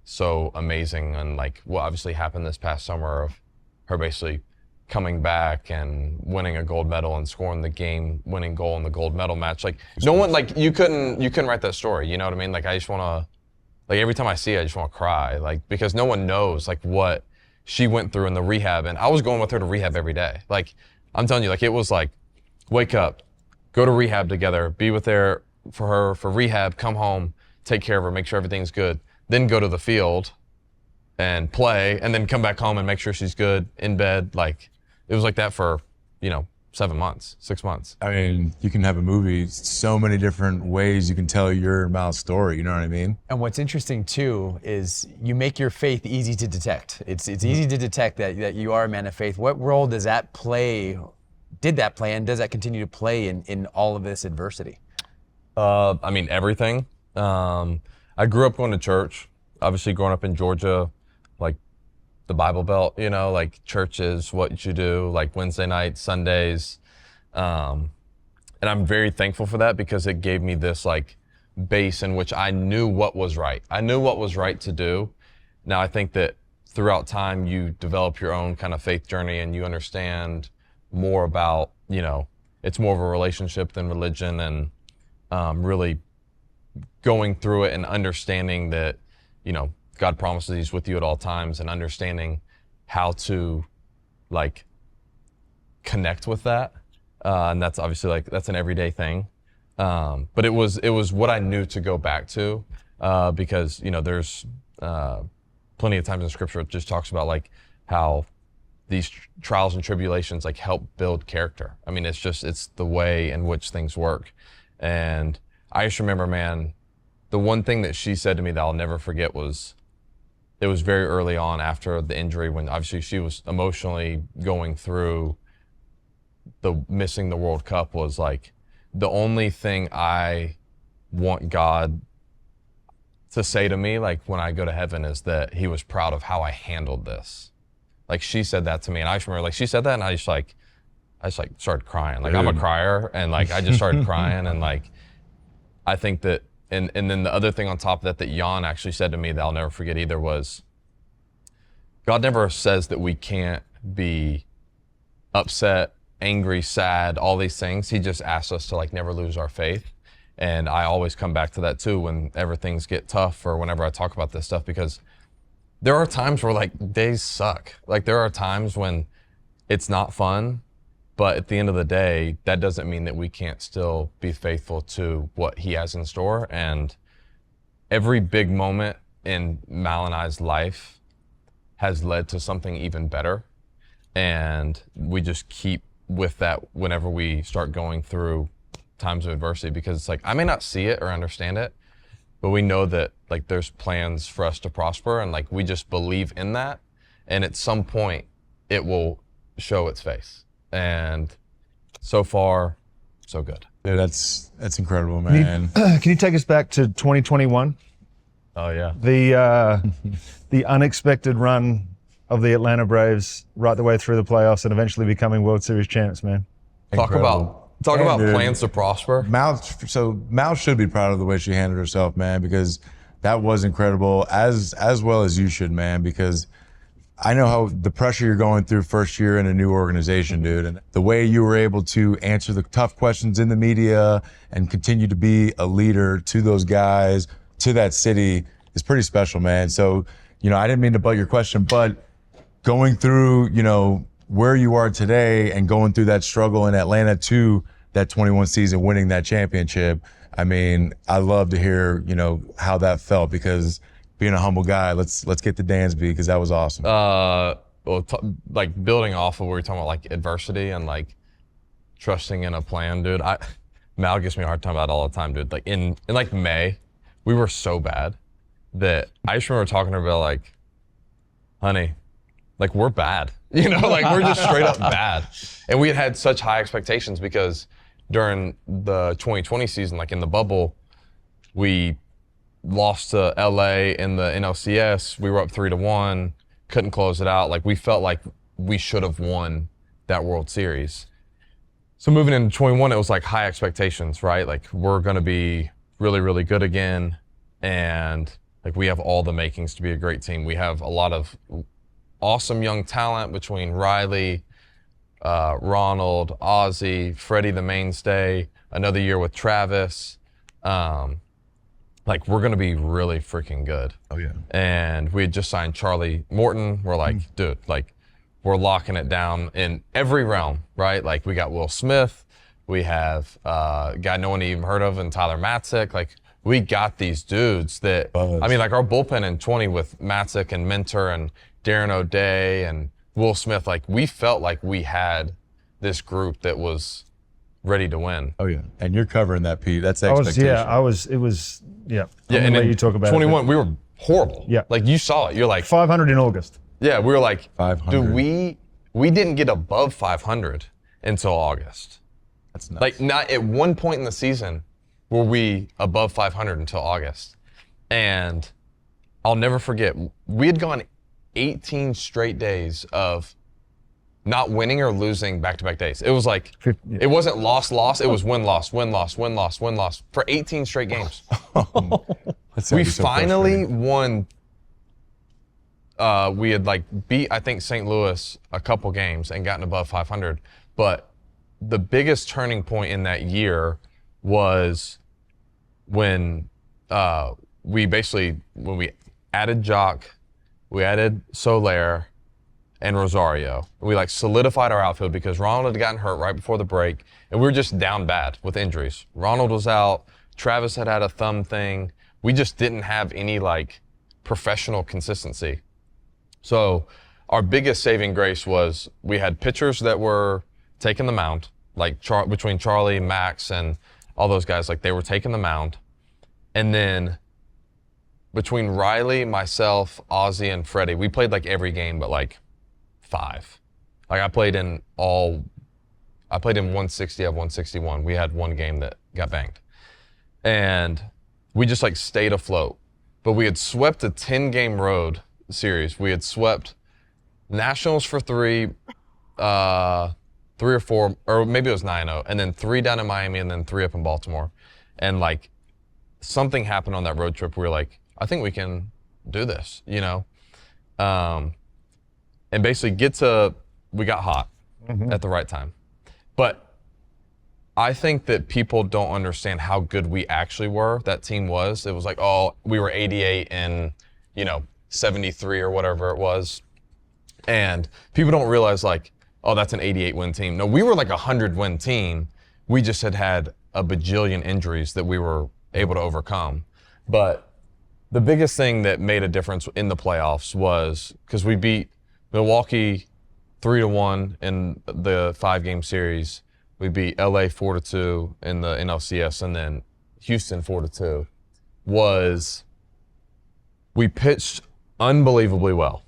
so amazing. And like what obviously happened this past summer of her basically coming back and winning a gold medal and scoring the game winning goal in the gold medal match. Like no one, like you couldn't write that story, you know what I mean? Like I just want to, like every time I see it, I just want to cry, like because no one knows like what she went through in the rehab. And I was going with her to rehab every day. Like I'm telling you, like it was like wake up, go to rehab together, be with her for her for rehab, come home, take care of her, make sure everything's good, then go to the field and play, and then come back home and make sure she's good in bed. Like it was like that for, you know, 7 months, 6 months. I mean, you can have a movie, so many different ways you can tell your Mal's story, you know what I mean? And what's interesting too is you make your faith easy to detect. It's easy to detect that you are a man of faith. What role does that play, did that play, and does that continue to play in all of this adversity? I mean, everything. I grew up going to church, obviously growing up in Georgia, like the Bible Belt, you know, like church is what you do, like Wednesday nights, Sundays. And I'm very thankful for that because it gave me this like base in which I knew what was right. I knew what was right to do. Now I think that throughout time you develop your own kind of faith journey and you understand more about, you know, it's more of a relationship than religion, and really going through it and understanding that, you know, God promises he's with you at all times, and understanding how to like connect with that. And that's obviously like, that's an everyday thing. But it was what I knew to go back to, because, you know, there's plenty of times in scripture it just talks about like how these trials and tribulations like help build character. I mean, it's the way in which things work. And I just remember, man, the one thing that she said to me that I'll never forget was, it was very early on after the injury when obviously she was emotionally going through the missing the World Cup, was like, the only thing I want God to say to me, like when I go to heaven, is that he was proud of how I handled this. Like she said that to me, and I just remember like she said that, and I just started crying. Like I'm a crier, and like I just started crying, and like I think that, and then the other thing on top of that Jan actually said to me that I'll never forget either was, God never says that we can't be upset, angry, sad, all these things. He just asks us to like never lose our faith. And I always come back to that too whenever things get tough, or whenever I talk about this stuff, because there are times where like days suck. Like there are times when it's not fun, but at the end of the day, that doesn't mean that we can't still be faithful to what he has in store. And every big moment in Mal and I's life has led to something even better. And we just keep with that whenever we start going through times of adversity, because it's like, I may not see it or understand it, but we know that like there's plans for us to prosper, and like we just believe in that. And at some point it will show its face. And so far, so good. Yeah, that's incredible, man. Can you take us back to 2021? Oh yeah. The unexpected run of the Atlanta Braves right the way through the playoffs and eventually becoming World Series champs, man. Talk about Dude. plans to prosper. Mal should be proud of the way she handled herself, man, because that was incredible, as well as you should, man, because I know how the pressure you're going through first year in a new organization, dude, and the way you were able to answer the tough questions in the media and continue to be a leader to those guys, to that city, is pretty special, man. So, you know, I didn't mean to butt your question, but going through, you know, where you are today and going through that struggle in Atlanta to that 21 season, winning that championship. I mean, I love to hear, how that felt, because being a humble guy, let's get to Dansby, because that was awesome. Like building off of what we were talking about, like adversity and like trusting in a plan, dude. Mal gives me a hard time about it all the time, dude. Like in like May, we were so bad that I just remember talking to her about like, honey, like we're bad, like we're just straight up bad. And we had such high expectations because during the 2020 season, like in the bubble, we lost to LA in the NLCS. We were up 3-1, couldn't close it out. Like we felt like we should have won that World Series. So moving into 21, it was like high expectations, right? Like we're gonna be really, really good again. And like we have all the makings to be a great team. We have a lot of awesome young talent between Riley, Ronald, Ozzie, Freddie the mainstay, another year with Travis. Like we're gonna be really freaking good. Oh yeah. And we had just signed Charlie Morton. We're like, dude, like we're locking it down in every realm, right? Like we got Will Smith, we have a guy no one even heard of, and Tyler Matzik. Like we got these dudes that, I mean, like our bullpen in 20 with Matzik and Minter and Darren O'Day and Will Smith, like we felt like we had this group that was ready to win. Oh yeah. And you're covering that, Pete. That's It expectation. was. Yeah, And let you talk about 21, we were horrible. Yeah. Like you saw it. You're like 500 in August. Yeah, we were like 500. Dude, we didn't get above 500 until August. That's nuts. Like not at one point in the season were we above 500 until August. And I'll never forget, we had gone 18 straight days of not winning or losing back-to-back days. It was like, it wasn't loss, it was win-loss, win-loss, win-loss, win-loss for 18 straight games. We finally won. We had like beat, I think, St. Louis a couple games and gotten above 500. But the biggest turning point in that year was when when we added Jock, we added Soler and Rosario. We like solidified our outfield because Ronald had gotten hurt right before the break and we were just down bad with injuries. Ronald was out, Travis had a thumb thing. We just didn't have any like professional consistency. So our biggest saving grace was we had pitchers that were taking the mound, like between Charlie, Max, and all those guys, like they were taking the mound. And then between Riley, myself, Ozzie, and Freddie, we played like every game but like 5. Like I played in 160 of 161. We had one game that got banged. And we just like stayed afloat. But we had swept a 10-game road series. We had swept Nationals for 3 or 4, or maybe it was 9-0, and then 3 down in Miami and then 3 up in Baltimore. And like something happened on that road trip. We were like, I think we can do this, and basically we got hot at the right time. But I think that people don't understand how good we actually were. That team was. It was like, oh, we were 88 and 73 or whatever it was. And people don't realize like, oh, that's an 88 win team. No, we were like a 100 win team. We just had a bajillion injuries that we were able to overcome. But the biggest thing that made a difference in the playoffs was because we beat Milwaukee 3-1 in the 5-game series. We beat LA 4-2 in the NLCS, and then Houston 4-2. We pitched unbelievably well.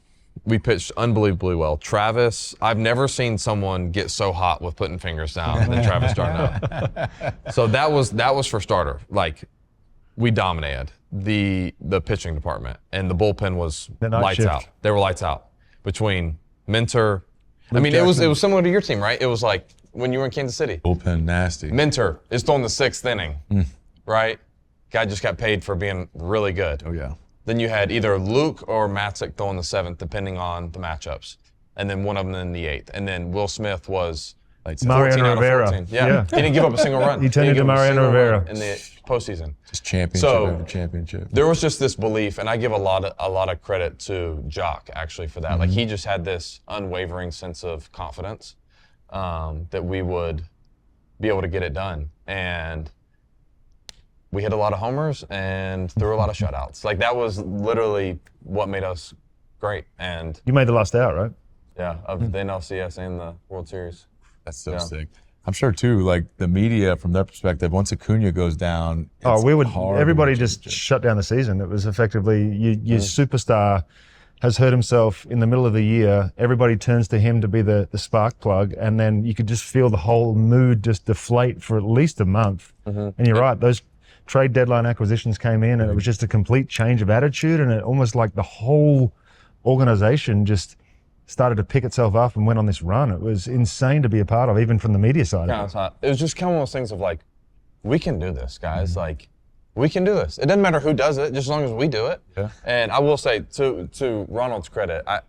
Travis, I've never seen someone get so hot with putting fingers down than Travis d'Arnaud. So that was for starter. Like we dominated the pitching department, and the bullpen was lights shift. out. They were lights out between Minter. I mean, it was similar to your team, right? It was like when you were in Kansas City. Bullpen nasty. Minter is throwing the 6th inning, right? Guy just got paid for being really good. Oh yeah. Then you had either Luke or Matzik throwing the 7th, depending on the matchups. And then one of them in the 8th. And then Will Smith was Like, Mariano 14 out of Rivera. 14. Yeah. He didn't give up a single run. He turned didn't into give up a Mariano single Rivera. run in the postseason. just championship So, after championship. There was just this belief, and I give a lot of credit to Jock actually for that. Like, he just had this unwavering sense of confidence that we would be able to get it done. And we hit a lot of homers and threw a lot of shutouts. Like, that was literally what made us great. And You made the last out, right? yeah, of the NLCS and the World Series. That's so Yeah. sick. I'm sure too, like the media from their perspective, once Acuna goes down, it's hard to everybody win just championship. shut down the season. It was effectively your superstar has hurt himself in the middle of the year. Everybody turns to him to be the spark plug, and then you could just feel the whole mood just deflate for at least a month. And you're right, those trade deadline acquisitions came in, and it was just a complete change of attitude, and it almost like the whole organization just started to pick itself up and went on this run. It was insane to be a part of, even from the media side. Yeah, it's not. It was just kind of one of those things of like, we can do this, guys. Like, we can do this. It doesn't matter who does it, just as long as we do it. Yeah. And I will say, to Ronald's credit, I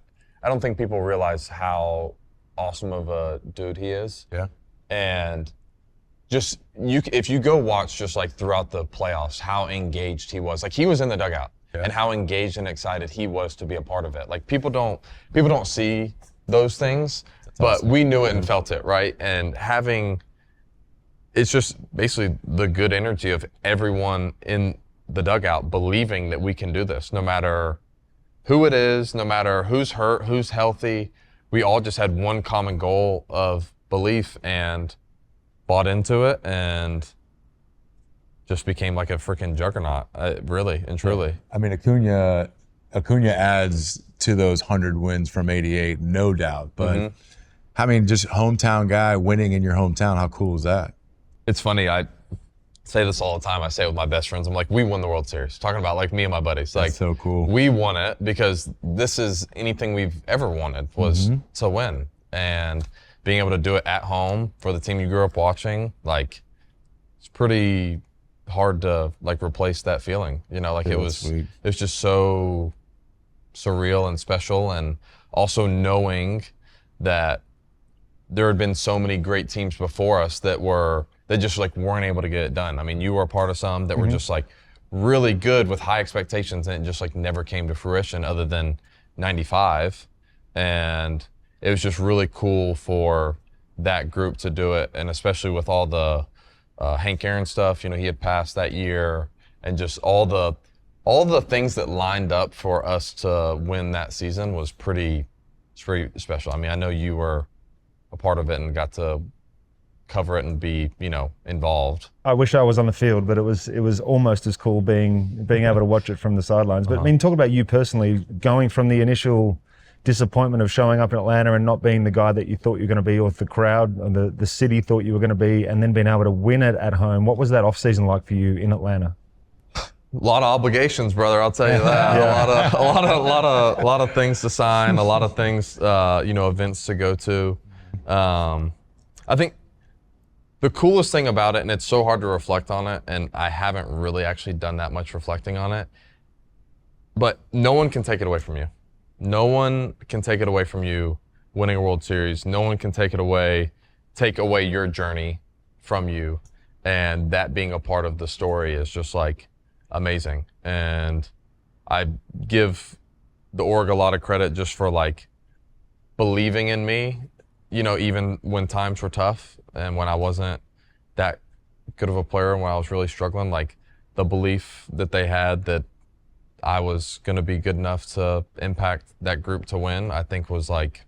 don't think people realize how awesome of a dude he is. Yeah. And just if you go watch just like throughout the playoffs, how engaged he was. Like, he was in the dugout. Yeah. And how engaged and excited he was to be a part of it. Like, people don't see those things, but awesome. we knew it and felt it, right? And it's just basically the good energy of everyone in the dugout believing that we can do this, no matter who it is, no matter who's hurt, who's healthy. We all just had one common goal of belief and bought into it, and just became like a freaking juggernaut, really and truly. I mean, Acuna adds to those 100 wins from '88, no doubt. But I mean, just hometown guy winning in your hometown, how cool is that? It's funny, I say this all the time. I say it with my best friends. I'm like, we won the World Series. Talking about like me and my buddies. Like, That's so cool. We won it because this is anything we've ever wanted was to win. And being able to do it at home for the team you grew up watching, like, it's pretty hard to like replace that feeling. You know, like Yeah, it that's was sweet. just so surreal and special, and also knowing that there had been so many great teams before us that just like weren't able to get it done. I mean, you were a part of some that were just like really good with high expectations, and it just like never came to fruition other than 95. And it was just really cool for that group to do it, and especially with all the Hank Aaron stuff, you know, he had passed that year, and just all the things that lined up for us to win that season was pretty special. I mean, I know you were a part of it and got to cover it and be, you know, involved. I wish I was on the field, but it was almost as cool being able to watch it from the sidelines. But I mean, talk about you personally, going from the initial disappointment of showing up in Atlanta and not being the guy that you thought you were going to be, or the crowd or the city thought you were going to be, and then being able to win it at home. What was that off season like for you in Atlanta? A lot of obligations, brother. I'll tell you that. A lot of things to sign. A lot of things, you know, events to go to. I think the coolest thing about it, and it's so hard to reflect on it, and I haven't really actually done that much reflecting on it, but no one can take it away from you. No one can take it away from you winning a World Series. No one can take away your journey from you, and that being a part of the story is just like amazing. And I give the org a lot of credit just for like believing in me, you know, even when times were tough and when I wasn't that good of a player and when I was really struggling. Like, the belief that they had that I was going to be good enough to impact that group to win, I think was like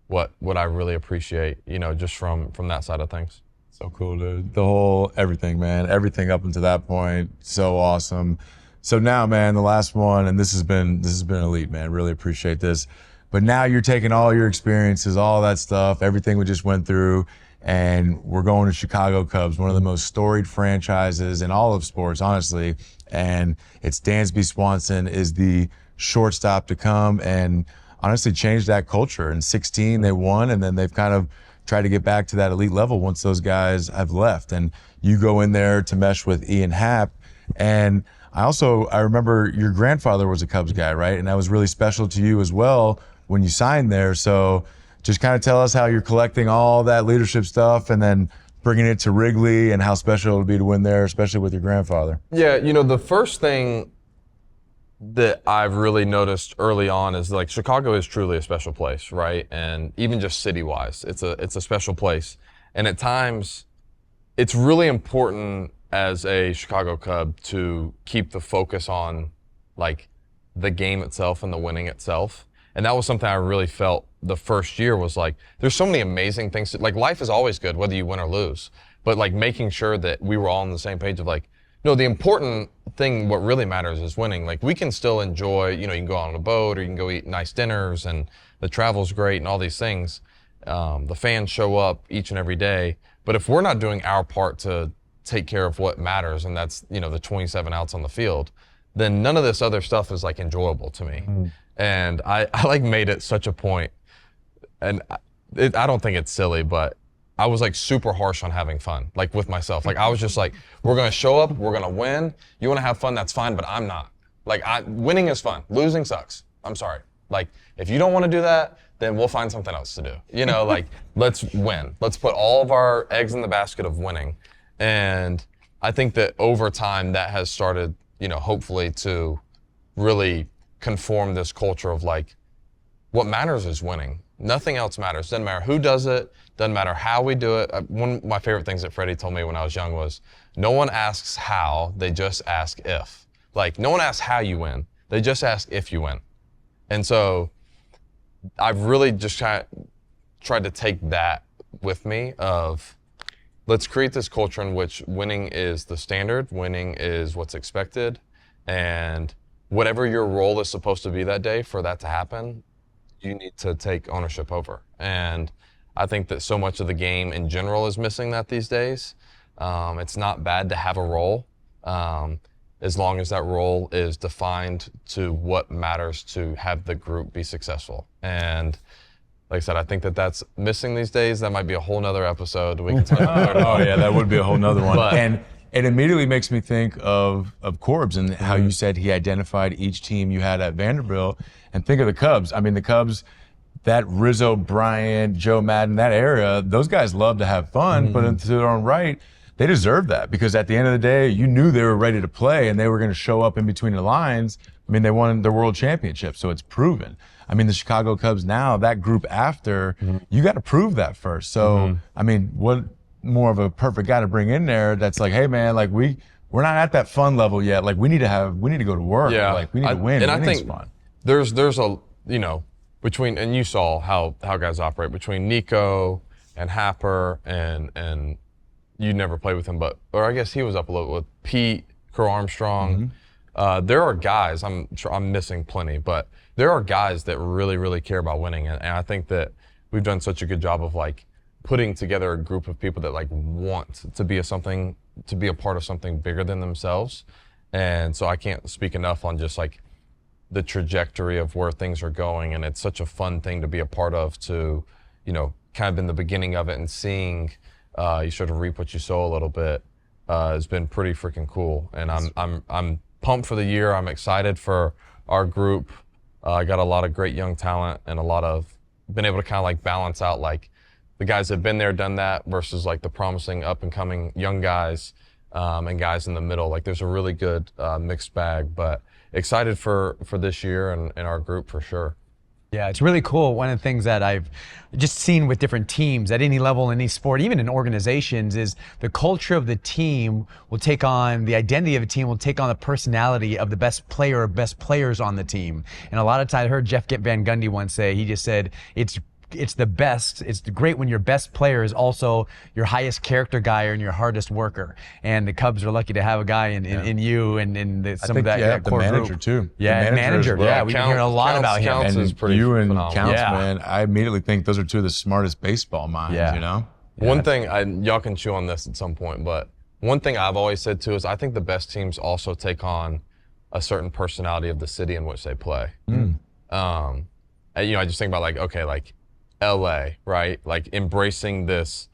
what I really appreciate, you know, just from that side of things. So cool, dude. The whole everything, man. Everything up until that point, so awesome. So now, man, the last one, and this has been elite, man. Really appreciate this. But now you're taking all your experiences, all that stuff, everything we just went through, and we're going to Chicago Cubs, one of the most storied franchises in all of sports, honestly. And it's Dansby Swanson is the shortstop to come and honestly change that culture. In 16, they won, and then they've kind of tried to get back to that elite level once those guys have left. And you go in there to mesh with Ian Happ. And I remember your grandfather was a Cubs guy, right? And that was really special to you as well when you signed there. So just kind of tell us how you're collecting all that leadership stuff and then bringing it to Wrigley and how special it would be to win there, especially with your grandfather. Yeah, the first thing that I've really noticed early on is like Chicago is truly a special place, right? And even just city-wise, it's a special place. And at times, it's really important as a Chicago Cub to keep the focus on like the game itself and the winning itself. And that was something I really felt the first year was like, there's so many amazing things. Like life is always good, whether you win or lose. But like making sure that we were all on the same page of like, no, the important thing, what really matters is winning. Like we can still enjoy, you can go out on a boat or you can go eat nice dinners and the travel's great and all these things. The fans show up each and every day. But if we're not doing our part to take care of what matters, and that's, the 27 outs on the field, then none of this other stuff is like enjoyable to me. And I like made it such a point, and I don't think it's silly, but I was like super harsh on having fun, like with myself. Like I was just like, we're gonna show up, we're gonna win. You wanna have fun, that's fine, but I'm not. Like winning is fun, losing sucks. I'm sorry. Like if you don't wanna do that, then we'll find something else to do. Like let's win. Let's put all of our eggs in the basket of winning. And I think that over time that has started, hopefully to really conform this culture of like, what matters is winning. Nothing else matters. Doesn't matter who does it. Doesn't matter how we do it. One of my favorite things that Freddie told me when I was young was, no one asks how, they just ask if. Like, no one asks how you win. They just ask if you win. And so I've really just tried to take that with me of, let's create this culture in which winning is the standard, winning is what's expected, and whatever your role is supposed to be that day for that to happen, you need to take ownership over. And I think that so much of the game in general is missing that these days. It's not bad to have a role, as long as that role is defined to what matters to have the group be successful. And like I said, I think that that's missing these days. That might be a whole nother episode. We can talk about Oh yeah, that would be a whole nother one. But- And it immediately makes me think of Corbs and how you said he identified each team you had at Vanderbilt, and think of the Cubs. I mean, the Cubs, that Rizzo, Bryant, Joe Madden, that era, those guys love to have fun, but into their own right, they deserve that, because at the end of the day, you knew they were ready to play and they were going to show up in between the lines. I mean, they won their world championship, so it's proven. I mean, the Chicago Cubs now, that group after, you got to prove that first. So, I mean, what more of a perfect guy to bring in there that's like, hey man, like we're not at that fun level yet. Like we need to go to work. Yeah. Like we need to win. And I Winning's think fun. there's a, between, and you saw how guys operate, between Nico and Happer and you never played with him, or I guess he was up a little with Pete, Kerr Armstrong. There are guys, I'm sure I'm missing plenty, but there are guys that really, really care about winning. And I think that we've done such a good job of like putting together a group of people that like want to be a part of something bigger than themselves. And so I can't speak enough on just like the trajectory of where things are going. And it's such a fun thing to be a part of, to, kind of in the beginning of it and seeing you sort of reap what you sow a little bit has been pretty freaking cool. And I'm pumped for the year. I'm excited for our group. I got a lot of great young talent and been able to kind of like balance out like the guys that have been there, done that, versus like the promising up and coming young guys and guys in the middle. Like there's a really good mixed bag, but excited for this year and our group for sure. Yeah, it's really cool. One of the things that I've just seen with different teams at any level, in any sport, even in organizations, is the culture of the team will take on, the identity of a team will take on the personality of the best player or best players on the team. And a lot of times, I heard Jeff Van Gundy once say, he just said, it's the best. It's great when your best player is also your highest character guy and your hardest worker. And the Cubs are lucky to have a guy in you and some of that the core manager group. too. Yeah, the manager. manager. Yeah, we've been hearing a lot about him. Counts is And pretty you and phenomenal. Counts, Yeah. man, I immediately think those are two of the smartest baseball minds. Yeah. One thing, y'all can chew on this at some point, but one thing I've always said too is I think the best teams also take on a certain personality of the city in which they play. I just think about like, okay, like LA, right? Like embracing this.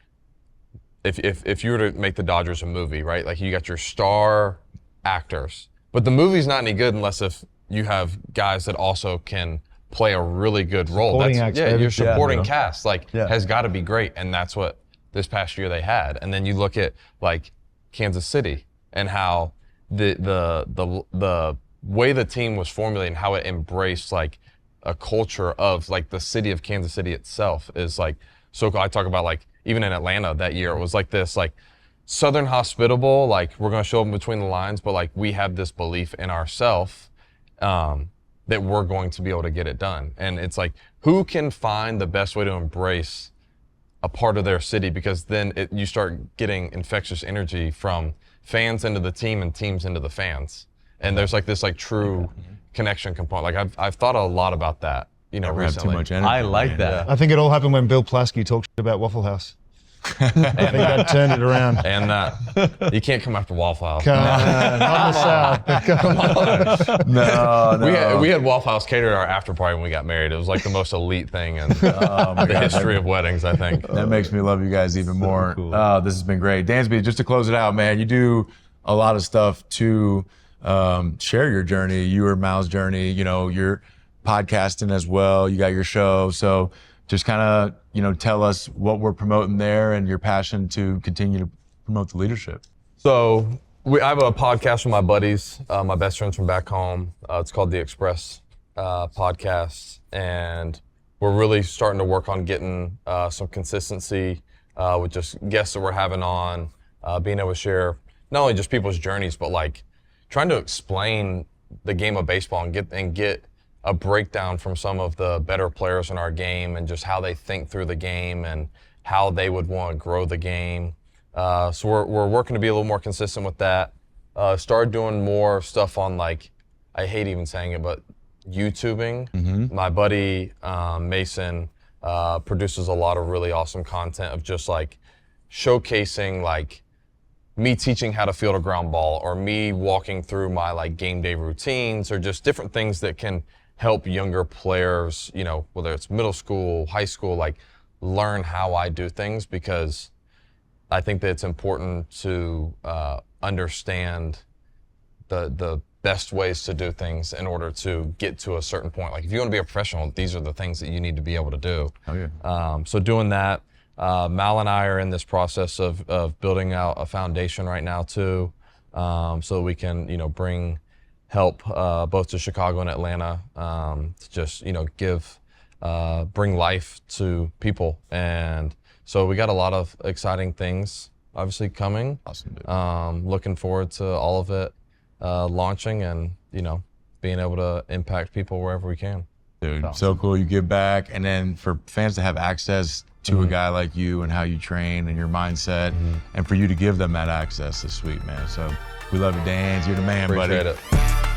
If you were to make the Dodgers a movie, right? Like you got your star actors, but the movie's not any good unless if you have guys that also can play a really good role. Supporting acts, baby. Your supporting Yeah. cast has got to be great, and that's what this past year they had. And then you look at like Kansas City and how the way the team was formulated and how it embraced like a culture of like the city of Kansas City itself is like so cool. I talk about like even in Atlanta that year, it was like this like Southern hospitable, like we're gonna show them between the lines, but like we have this belief in ourselves that we're going to be able to get it done. And it's like, who can find the best way to embrace a part of their city? Because then you start getting infectious energy from fans into the team and teams into the fans. And there's like this like true connection component. Like I've thought a lot about that, you know, Never have recently. too much energy. I like man. that. I think it all happened when Bill Plaschke talked about Waffle House. I think that turned it around. And you can't come after Waffle House. Come on, not the South. Come on. No. We had Waffle House catered our after party when we got married. It was like the most elite thing in Oh my the God, history of weddings, I think. That makes me love you guys even more. cool. This has been great. Dansby, just to close it out, man, you do a lot of stuff to share your journey, your Mal's journey, you know, you're podcasting as well. You got your show. So just kind of, you know, tell us what we're promoting there and your passion to continue to promote the leadership. So I have a podcast with my buddies, my best friends from back home. It's called The Express Podcast. And we're really starting to work on getting some consistency with just guests that we're having on, being able to share not only just people's journeys, but like trying to explain the game of baseball and get a breakdown from some of the better players in our game and just how they think through the game and how they would want to grow the game. So we're working to be a little more consistent with that. Started doing more stuff on like, I hate even saying it, but YouTubing. My buddy Mason produces a lot of really awesome content of just like showcasing like me teaching how to field a ground ball or me walking through my like game day routines or just different things that can help younger players, you know, whether it's middle school, high school, like learn how I do things, because I think that it's important to understand the best ways to do things in order to get to a certain point. Like if you want to be a professional, these are the things that you need to be able to do. Oh, yeah. So doing that, Mal and I are in this process of building out a foundation right now too, so that we can, you know, bring help both to Chicago and Atlanta to just, you know, bring life to people. And so we got a lot of exciting things obviously coming. Awesome, dude. Looking forward to all of it launching and, you know, being able to impact people wherever we can. Dude, so cool. You give back. And then for fans to have access to a guy like you and how you train and your mindset, and for you to give them that access is sweet, man. So we love you, Dan. You're the man, Appreciate buddy. it.